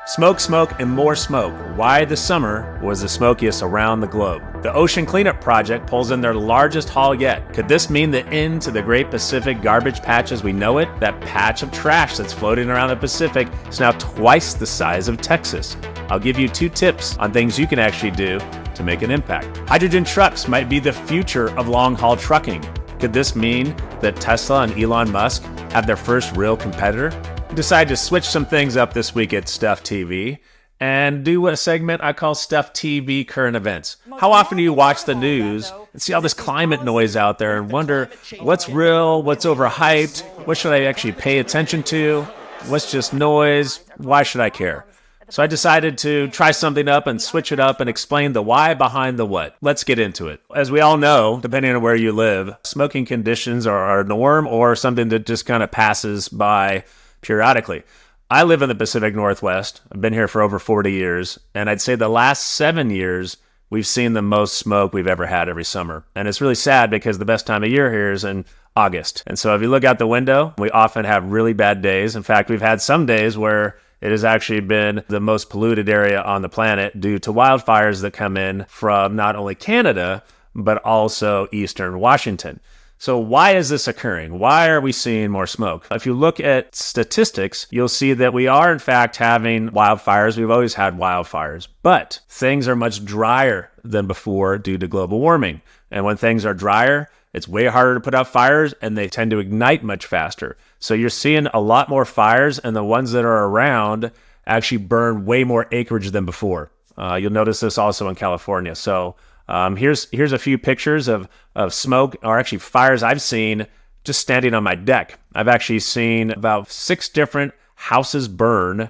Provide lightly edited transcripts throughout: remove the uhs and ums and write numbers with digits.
Smoke, smoke, and more smoke. Why the summer was the smokiest around the globe. The Ocean Cleanup Project pulls in their largest haul yet. Could this mean the end to the Great Pacific Garbage Patch as we know it? That patch of trash that's floating around the Pacific is now twice the size of Texas. I'll give you 2 tips on things you can actually do to make an impact. Hydrogen trucks might be the future of long-haul trucking. Could this mean that Tesla and Elon Musk have their first real competitor? We decided to switch some things up this week at StuffTV and do a segment I call StuffTV Current Events. How often do you watch the news and see all this climate noise out there and wonder what's real, what's overhyped, what should I actually pay attention to, what's just noise, why should I care? So I decided to try something up and switch it up and explain the why behind the what. Let's get into it. As we all know, depending on where you live, smoking conditions are a norm or something that just kind of passes by periodically. I live in the Pacific Northwest. I've been here for over 40 years, and I'd say the last 7 years, we've seen the most smoke we've ever had every summer. And it's really sad because the best time of year here is in August. And so if you look out the window, we often have really bad days. In fact, we've had some days where it has actually been the most polluted area on the planet due to wildfires that come in from not only Canada, but also Eastern Washington. So why is this occurring? Why are we seeing more smoke? If you look at statistics, you'll see that we are in fact having wildfires. We've always had wildfires, but things are much drier than before due to global warming. And when things are drier, it's way harder to put out fires and they tend to ignite much faster. So you're seeing a lot more fires, and the ones that are around actually burn way more acreage than before. You'll notice this also in California. So here's a few pictures of smoke, or actually fires I've seen just standing on my deck. I've actually seen about 6 different houses burn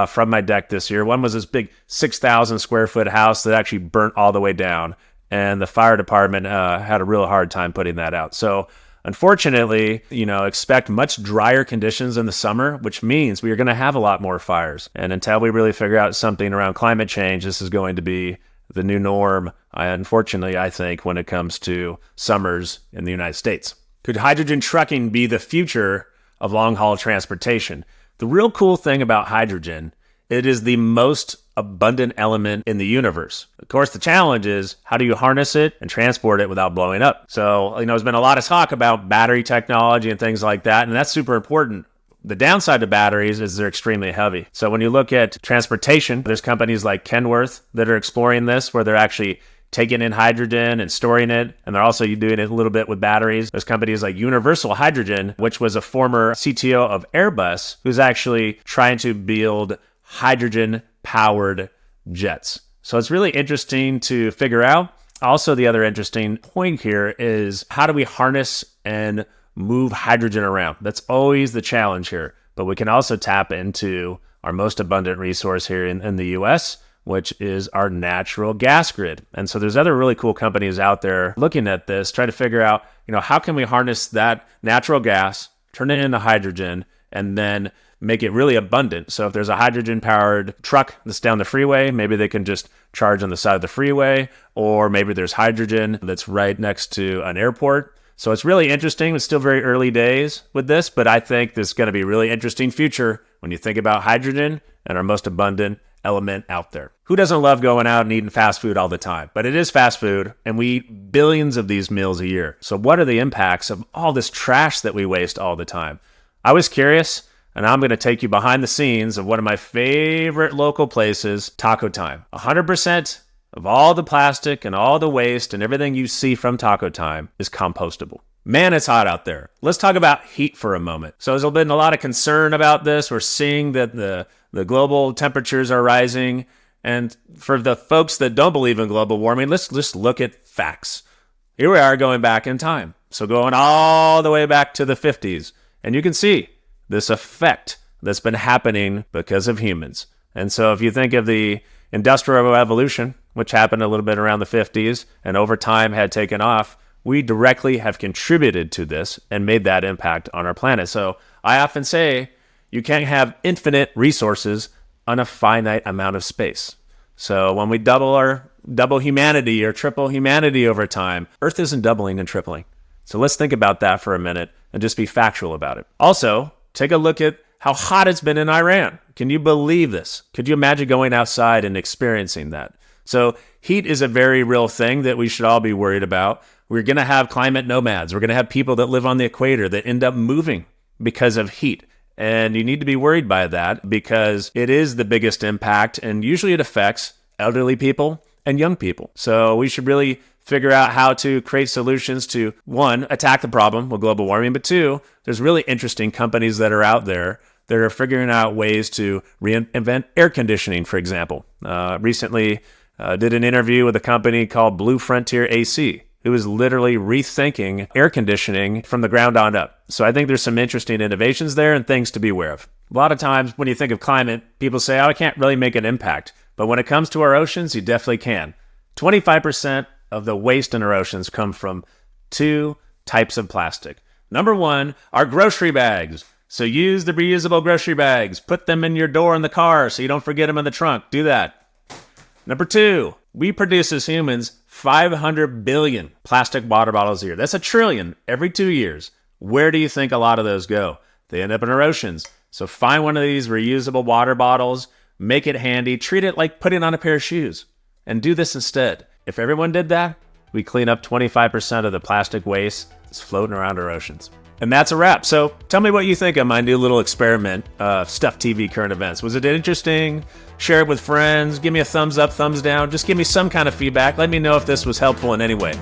from my deck this year. One was this big 6,000 square foot house that actually burnt all the way down, and the fire department had a real hard time putting that out. So unfortunately, expect much drier conditions in the summer, which means we are going to have a lot more fires. And until we really figure out something around climate change, this is going to be the new norm, unfortunately, I think, when it comes to summers in the United States. Could hydrogen trucking be the future of long-haul transportation? The real cool thing about hydrogen, it is the most abundant element in the universe. Of course, the challenge is how do you harness it and transport it without blowing up? So, there's been a lot of talk about battery technology and things like that, and that's super important. The downside of batteries is they're extremely heavy. So when you look at transportation, there's companies like Kenworth that are exploring this, where they're actually taking in hydrogen and storing it, and they're also doing it a little bit with batteries. There's companies like Universal Hydrogen, which was a former CTO of Airbus, who's actually trying to build hydrogen-powered jets. So it's really interesting to figure out. Also, the other interesting point here is how do we harness and move hydrogen around? That's always the challenge here. But we can also tap into our most abundant resource here in the US, which is our natural gas grid. And so there's other really cool companies out there looking at this, trying to figure out, how can we harness that natural gas, turn it into hydrogen, and then make it really abundant. So if there's a hydrogen-powered truck that's down the freeway, maybe they can just charge on the side of the freeway, or maybe there's hydrogen that's right next to an airport. So it's really interesting. It's still very early days with this, but I think this is going to be a really interesting future when you think about hydrogen and our most abundant element out there. Who doesn't love going out and eating fast food all the time? But it is fast food, and we eat billions of these meals a year. So what are the impacts of all this trash that we waste all the time? I was curious, and I'm going to take you behind the scenes of one of my favorite local places, Taco Time. 100% of all the plastic and all the waste and everything you see from Taco Time is compostable. Man, it's hot out there. Let's talk about heat for a moment. So there's been a lot of concern about this. We're seeing that the global temperatures are rising. And for the folks that don't believe in global warming, let's just look at facts. Here we are going back in time. So going all the way back to the 50s. And you can see this effect that's been happening because of humans. And so if you think of the Industrial Revolution, which happened a little bit around the 50s and over time had taken off, we directly have contributed to this and made that impact on our planet. So I often say you can't have infinite resources on a finite amount of space. So when we double humanity or triple humanity over time, Earth isn't doubling and tripling. So let's think about that for a minute and just be factual about it. Also, take a look at how hot it's been in Iran. Can you believe this? Could you imagine going outside and experiencing that? So heat is a very real thing that we should all be worried about. We're going to have climate nomads. We're going to have people that live on the equator that end up moving because of heat. And you need to be worried by that because it is the biggest impact, and usually it affects elderly people and young people. So we should really figure out how to create solutions to, one, attack the problem with global warming, but two, there's really interesting companies that are out there that are figuring out ways to reinvent air conditioning, for example. Recently did an interview with a company called Blue Frontier AC, who is literally rethinking air conditioning from the ground on up. So I think there's some interesting innovations there and things to be aware of. A lot of times when you think of climate, people say, oh, I can't really make an impact. But when it comes to our oceans, you definitely can. 25% of the waste in our oceans come from two types of plastic. Number one, our grocery bags. So use the reusable grocery bags. Put them in your door in the car so you don't forget them in the trunk. Do that. Number two, we produce as humans 500 billion plastic water bottles a year. That's 1 trillion every 2 years. Where do you think a lot of those go? They end up in our oceans. So find one of these reusable water bottles, make it handy, treat it like putting on a pair of shoes, and do this instead. If everyone did that, we clean up 25% of the plastic waste that's floating around our oceans. And that's a wrap. So tell me what you think of my new little experiment, StuffTV current events. Was it interesting? Share it with friends. Give me a thumbs up, thumbs down. Just give me some kind of feedback. Let me know if this was helpful in any way.